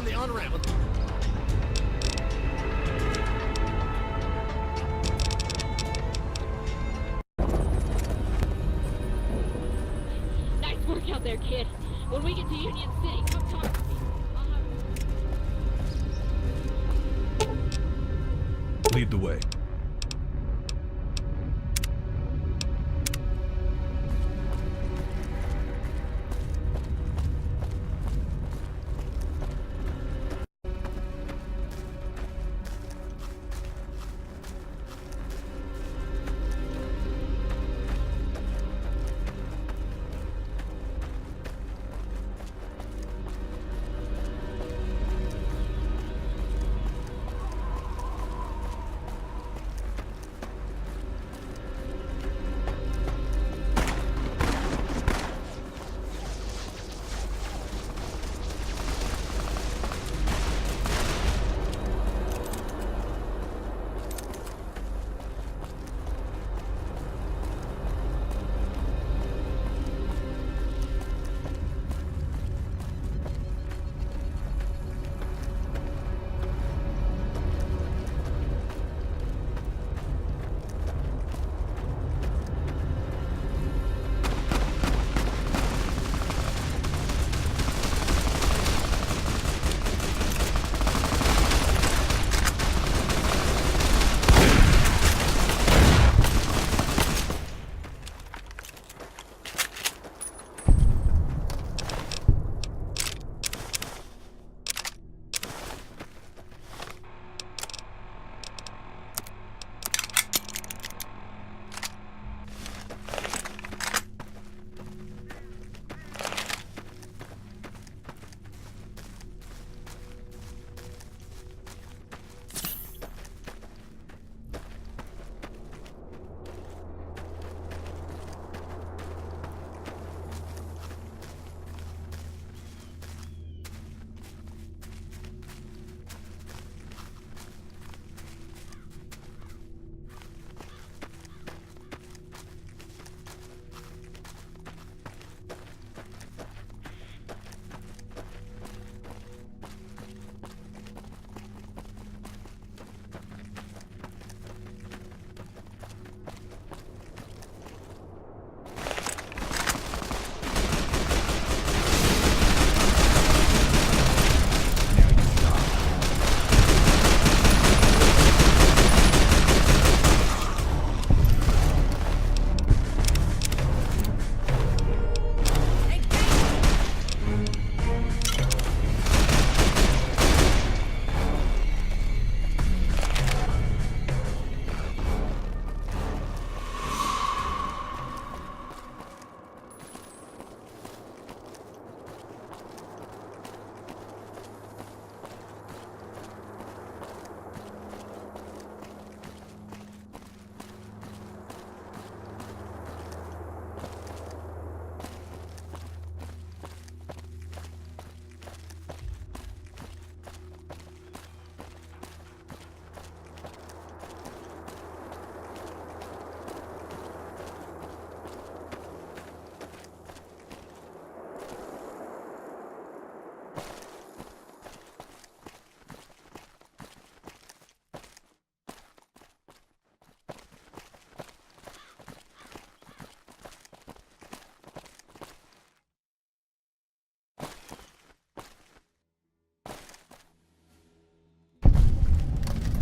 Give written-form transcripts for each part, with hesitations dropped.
the on-ramp. Nice work out there, kid. When we get to Union City, come talk to me. Lead the way.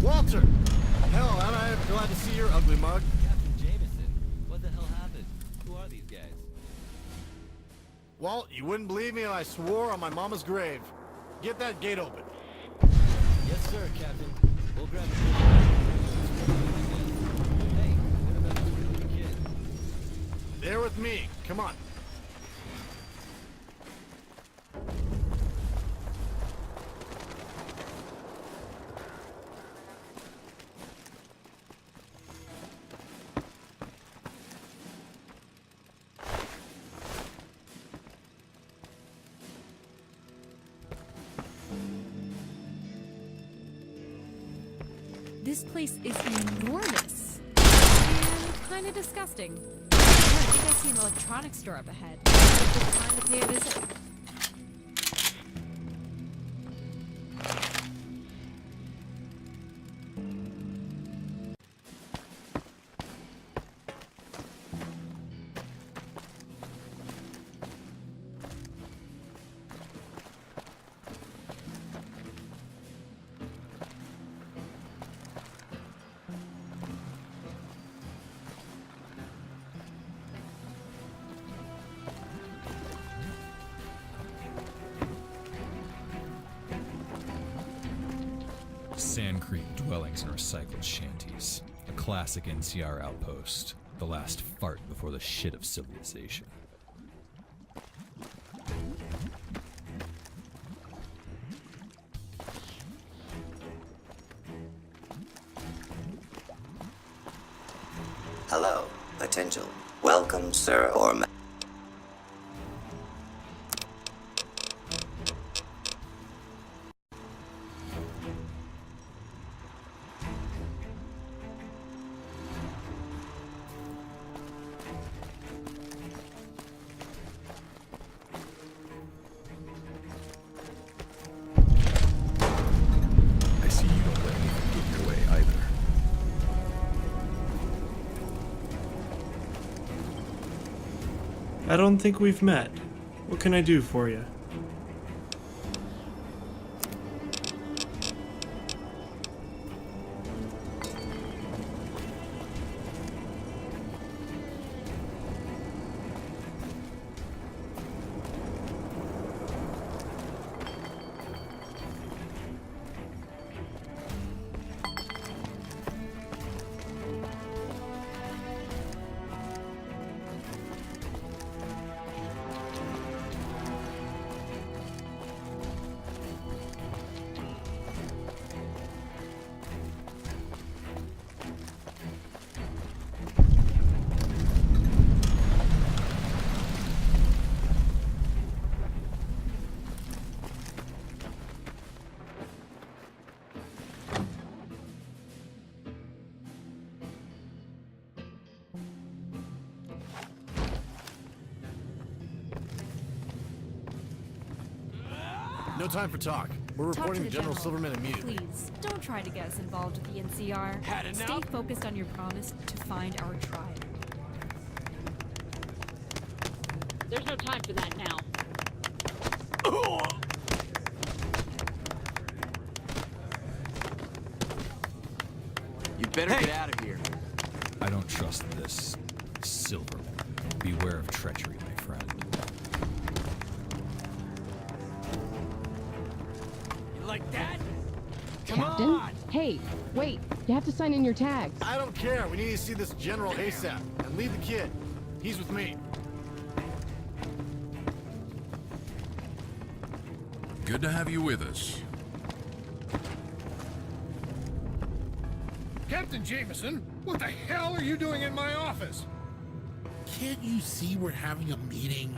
Walter! Hell, am I glad to see your ugly mug. Captain Jameson, what the hell happened? Who are these guys? Walt, you wouldn't believe me if I swore on my mama's grave. Get that gate open. Yes, sir, Captain. We'll grab it. Hey, what about this really kid? They're with me. Come on. This place is enormous and kind of disgusting. I think I see an electronics store up ahead. It's time to pay a visit. Sand Creek dwellings and recycled shanties. A classic NCR outpost. The last fart before the shit of civilization. Hello, potential. Welcome, sir or ma- I see you don't let anything get your way either. I don't think we've met. What can I do for you? No time for talk. We're Talk to reporting the to General general. Silverman immediately. Please, don't try to get us involved with the NCR. Had enough? Stay focused on your promise to find our tribe. There's no time for that now. You better get out of here. I don't trust this. Silverman. Beware of treachery, my friend. You like that? Come Captain? on! Hey, wait. You have to sign in your tags. I don't care. We need to see this general ASAP. And leave the kid. He's with me. Good to have you with us. Captain Jameson, what the hell are you doing in my office? Can't you see we're having a meeting?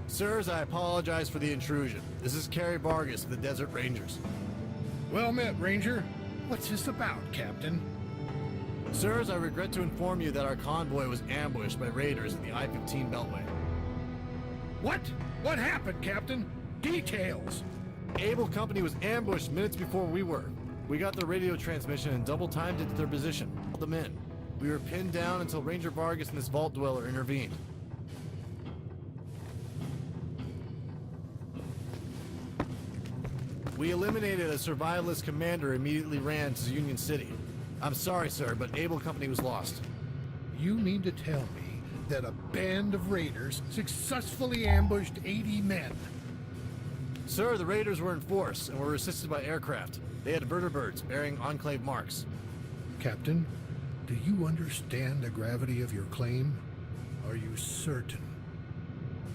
Sirs, I apologize for the intrusion. This is Carrie Vargas of the Desert Rangers. Well met, Ranger. What's this about, Captain? Sirs, I regret to inform you that our convoy was ambushed by raiders in the I-15 Beltway. What? What happened, Captain? Details. Able Company was ambushed minutes before we were. We got their radio transmission and double timed it to their position. Pulled them in. We were pinned down until Ranger Vargas and this vault dweller intervened. We eliminated a survivalist commander immediately ran to Union City. I'm sorry, sir, but Able Company was lost. You mean to tell me that a band of raiders successfully ambushed 80 men? Sir, the raiders were in force and were assisted by aircraft. They had vertibirds bearing Enclave marks. Captain, do you understand the gravity of your claim? Are you certain?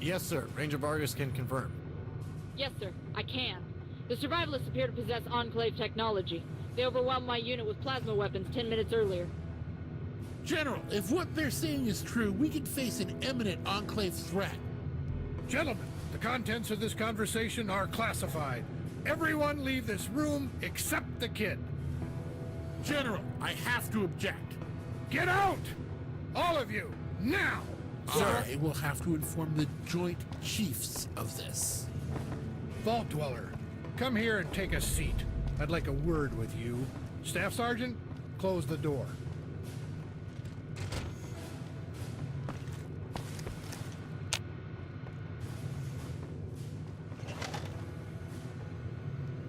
Yes, sir. Ranger Vargas can confirm. Yes, sir, I can. The survivalists appear to possess Enclave technology. They overwhelmed my unit with plasma weapons 10 minutes earlier. General, if what they're saying is true, we could face an imminent Enclave threat. Gentlemen, the contents of this conversation are classified. Everyone leave this room except the kid. General, I have to object. Get out! All of you, now! I will have to inform the Joint Chiefs of this. Vault Dweller, come here and take a seat. I'd like a word with you. Staff Sergeant, close the door.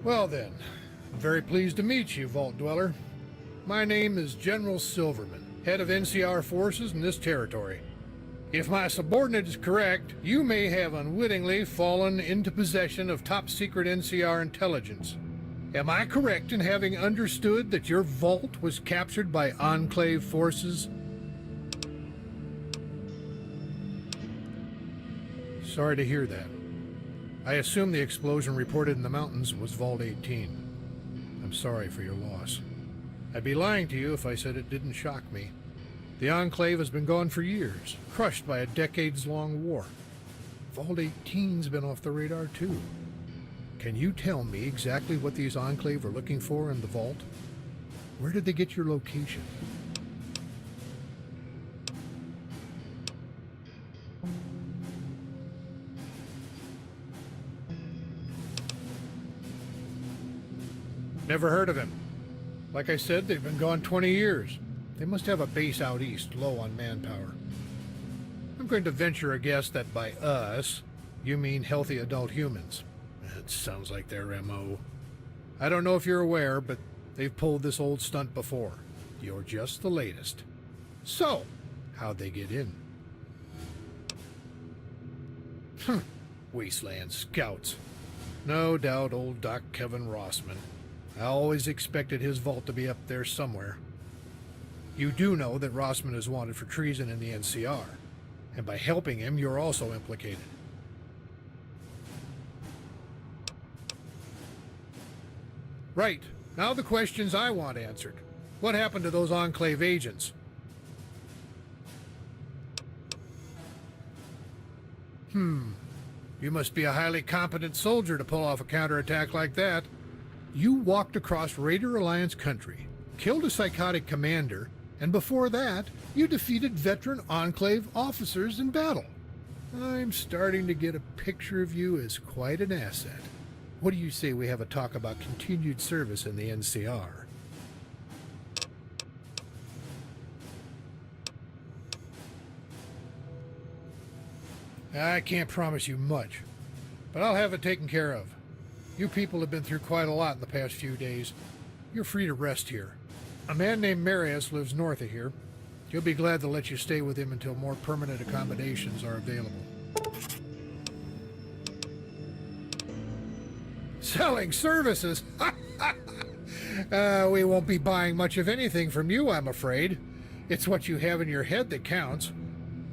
Well then, I'm very pleased to meet you, Vault Dweller. My name is General Silverman, head of NCR forces in this territory. If my subordinate is correct, you may have unwittingly fallen into possession of top-secret NCR intelligence. Am I correct in having understood that your vault was captured by Enclave forces? Sorry to hear that. I assume the explosion reported in the mountains was Vault 18. I'm sorry for your loss. I'd be lying to you if I said it didn't shock me. The Enclave has been gone for years, crushed by a decades-long war. Vault 18's been off the radar too. Can you tell me exactly what these Enclave are looking for in the vault? Where did they get your location? Never heard of him. Like I said, they've been gone 20 years. They must have a base out east, low on manpower. I'm going to venture a guess that by us, you mean healthy adult humans. That sounds like their MO. I don't know if you're aware, but they've pulled this old stunt before. You're just the latest. So, how'd they get in? Wasteland scouts. No doubt old Doc Kevin Rossman. I always expected his vault to be up there somewhere. You do know that Rossman is wanted for treason in the NCR, and by helping him, you're also implicated. Right. Now the questions I want answered. What happened to those Enclave agents? You must be a highly competent soldier to pull off a counterattack like that. You walked across Raider Alliance country, killed a psychotic commander, and before that, you defeated veteran Enclave officers in battle. I'm starting to get a picture of you as quite an asset. What do you say we have a talk about continued service in the NCR? I can't promise you much, but I'll have it taken care of. You people have been through quite a lot in the past few days. You're free to rest here. A man named Marius lives north of here. He'll be glad to let you stay with him until more permanent accommodations are available. Selling services? We won't be buying much of anything from you, I'm afraid. It's what you have in your head that counts.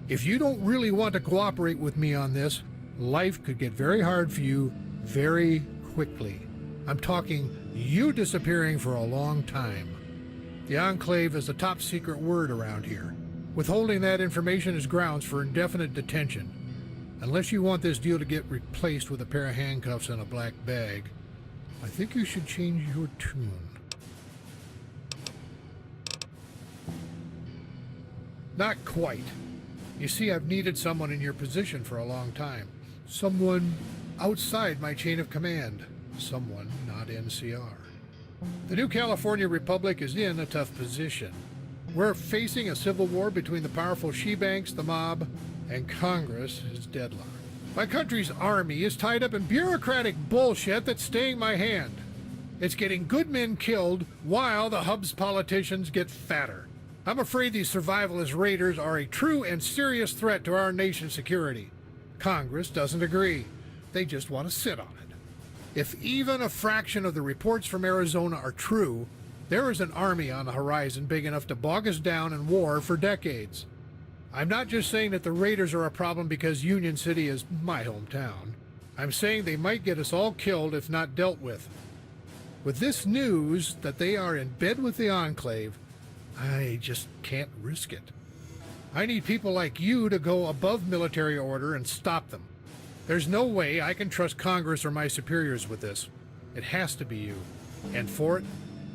If you don't really want to cooperate with me on this, life could get very hard for you very quickly. I'm talking you disappearing for a long time. The Enclave is a top secret word around here. Withholding that information is grounds for indefinite detention. Unless you want this deal to get replaced with a pair of handcuffs and a black bag, I think you should change your tune. Not quite. You see, I've needed someone in your position for a long time. Someone outside my chain of command. Someone not NCR. The new California Republic is in a tough position. We're facing a civil war between the powerful she-banks, the mob, and Congress is deadlocked. My country's army is tied up in bureaucratic bullshit that's staying my hand. It's getting good men killed while the hub's politicians get fatter. I'm afraid these survivalist raiders are a true and serious threat to our nation's security. Congress doesn't agree. They just want to sit on it. If even a fraction of the reports from Arizona are true, there is an army on the horizon big enough to bog us down in war for decades. I'm not just saying that the raiders are a problem because Union City is my hometown. I'm saying they might get us all killed if not dealt with. With this news that they are in bed with the Enclave, I just can't risk it. I need people like you to go above military order and stop them. There's no way I can trust Congress or my superiors with this. It has to be you. And for it,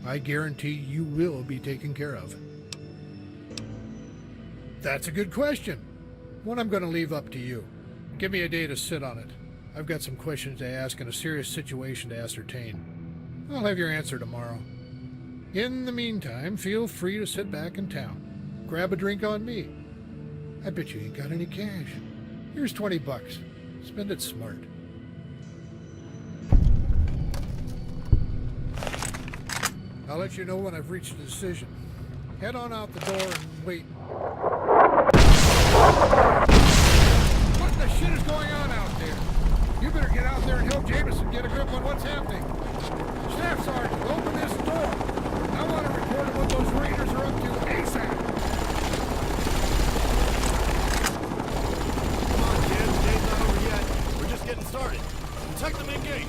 I guarantee you will be taken care of. That's a good question. One I'm going to leave up to you. Give me a day to sit on it. I've got some questions to ask and a serious situation to ascertain. I'll have your answer tomorrow. In the meantime, feel free to sit back in town. Grab a drink on me. I bet you ain't got any cash. Here's $20. Spend it smart. I'll let you know when I've reached a decision. Head on out the door and wait. What the shit is going on out there? You better get out there and help Jameson get a grip on what's happening. Staff Sergeant, open this door. I want to report on what those raiders are up to ASAP. Come on, kids. Day's not over yet. We're just getting started. Protect the main gate.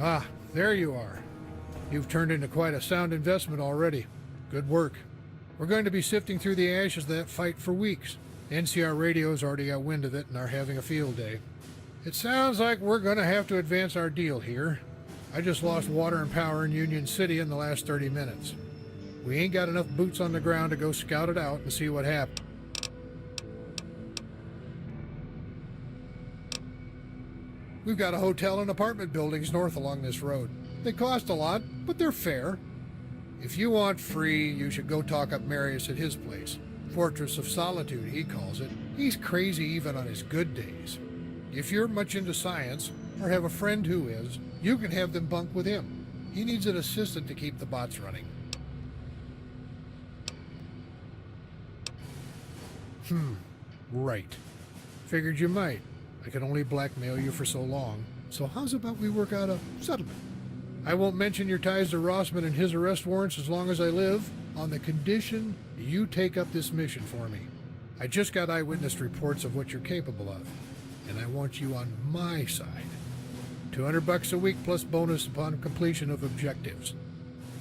Ah, there you are. You've turned into quite a sound investment already. Good work. We're going to be sifting through the ashes of that fight for weeks. NCR radio's already got wind of it and are having a field day. It sounds like we're going to have to advance our deal here. I just lost water and power in Union City in the last 30 minutes. We ain't got enough boots on the ground to go scout it out and see what happens. We've got a hotel and apartment buildings north along this road. They cost a lot, but they're fair. If you want free, you should go talk up Marius at his place. Fortress of Solitude, he calls it. He's crazy even on his good days. If you're much into science, or have a friend who is, you can have them bunk with him. He needs an assistant to keep the bots running. Right. Figured you might. I can only blackmail you for so long. So how's about we work out a settlement? I won't mention your ties to Rossman and his arrest warrants as long as I live, on the condition you take up this mission for me. I just got eyewitness reports of what you're capable of, and I want you on my side. $200 a week plus bonus upon completion of objectives.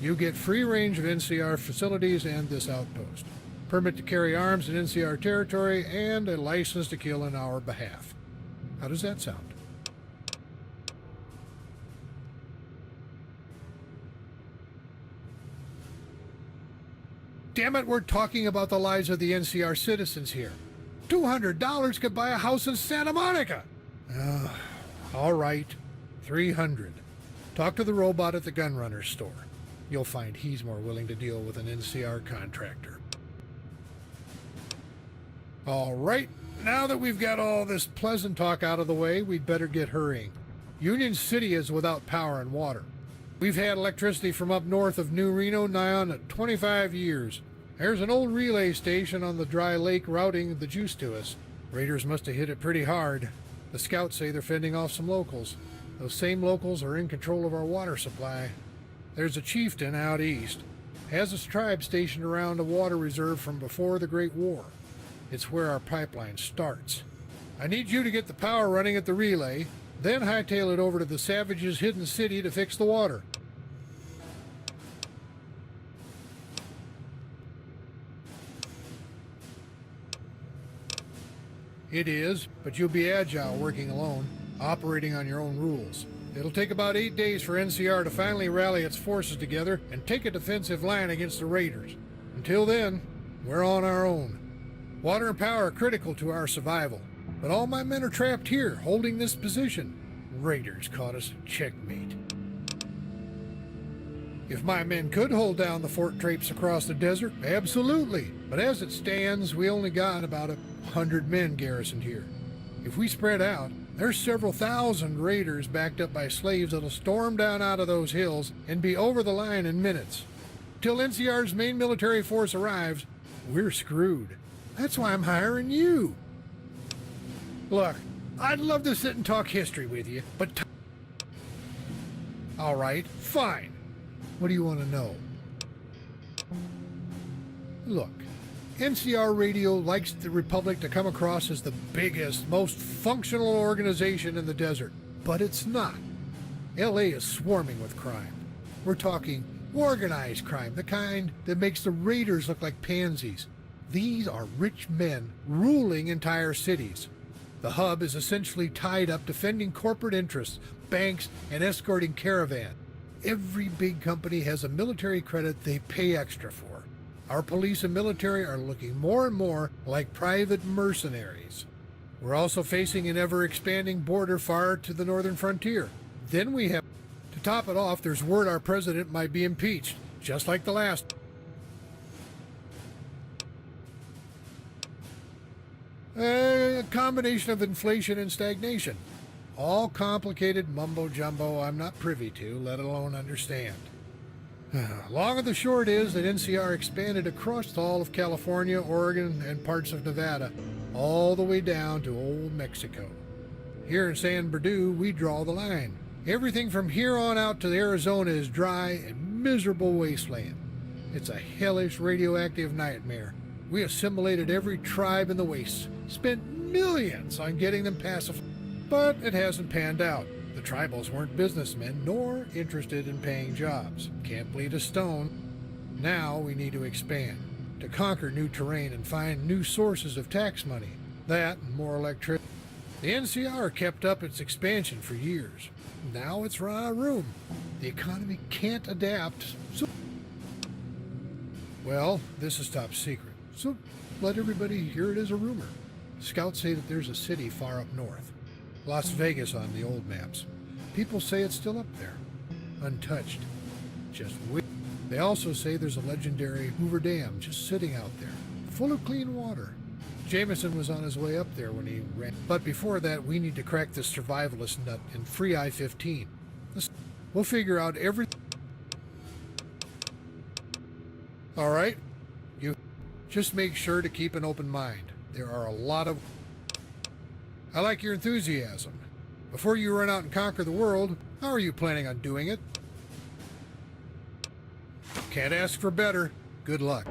You get free range of NCR facilities and this outpost. Permit to carry arms in NCR territory, and a license to kill in our behalf. How does that sound? Damn it, we're talking about the lives of the NCR citizens here. $200 could buy a house in Santa Monica. All right, $300. Talk to the robot at the gunrunner store. You'll find he's more willing to deal with an NCR contractor. All right, now that we've got all this pleasant talk out of the way, we'd better get hurrying. Union City is without power and water. We've had electricity from up north of New Reno nigh on 25 years. There's an old relay station on the dry lake routing the juice to us. Raiders must have hit it pretty hard. The scouts say they're fending off some locals. Those same locals are in control of our water supply. There's a chieftain out east. Has his tribe stationed around a water reserve from before the Great War. It's where our pipeline starts. I need you to get the power running at the relay, then hightail it over to the Savages' hidden city to fix the water. It is, but you'll be agile working alone, operating on your own rules. It'll take about 8 days for NCR to finally rally its forces together and take a defensive line against the Raiders. Until then, we're on our own. Water and power are critical to our survival, but all my men are trapped here, holding this position. Raiders caught us. Checkmate. If my men could hold down the fort traps across the desert, absolutely. But as it stands, we only got about 100 men garrisoned here. If we spread out, there's several thousand raiders backed up by slaves that'll storm down out of those hills and be over the line in minutes. Till NCR's main military force arrives, we're screwed. That's why I'm hiring you. Look, I'd love to sit and talk history with you, but... All right, fine. What do you want to know? Look, NCR Radio likes the Republic to come across as the biggest, most functional organization in the desert, but it's not. LA is swarming with crime. We're talking organized crime, the kind that makes the raiders look like pansies. These are rich men ruling entire cities. The hub is essentially tied up defending corporate interests, banks, and escorting caravans. Every big company has a military credit they pay extra for. Our police and military are looking more and more like private mercenaries. We're also facing an ever-expanding border far to the northern frontier. Then we have... To top it off, there's word our president might be impeached, just like the last. A combination of inflation and stagnation. All complicated mumbo-jumbo I'm not privy to, let alone understand. Long and the short is that NCR expanded across all of California, Oregon, and parts of Nevada, all the way down to old Mexico. Here in San Bernardino, we draw the line. Everything from here on out to Arizona is dry and miserable wasteland. It's a hellish radioactive nightmare. We assimilated every tribe in the wastes, spent millions on getting them pacified, but it hasn't panned out. The tribals weren't businessmen nor interested in paying jobs. Can't bleed a stone. Now we need to expand. to conquer new terrain and find new sources of tax money. That and more electricity. The NCR kept up its expansion for years. Now it's run out of room. The economy can't adapt. So, well, this is top secret. So let everybody hear it as a rumor. Scouts say that there's a city far up north. Las Vegas on the old maps. People say it's still up there. Untouched. Just wait. They also say there's a legendary Hoover Dam just sitting out there, full of clean water. Jameson was on his way up there when he ran. But before that, we need to crack this survivalist nut and free I-15. We'll figure out everything. All right? You just make sure to keep an open mind. There are a lot of... I like your enthusiasm. Before you run out and conquer the world, how are you planning on doing it? Can't ask for better. Good luck.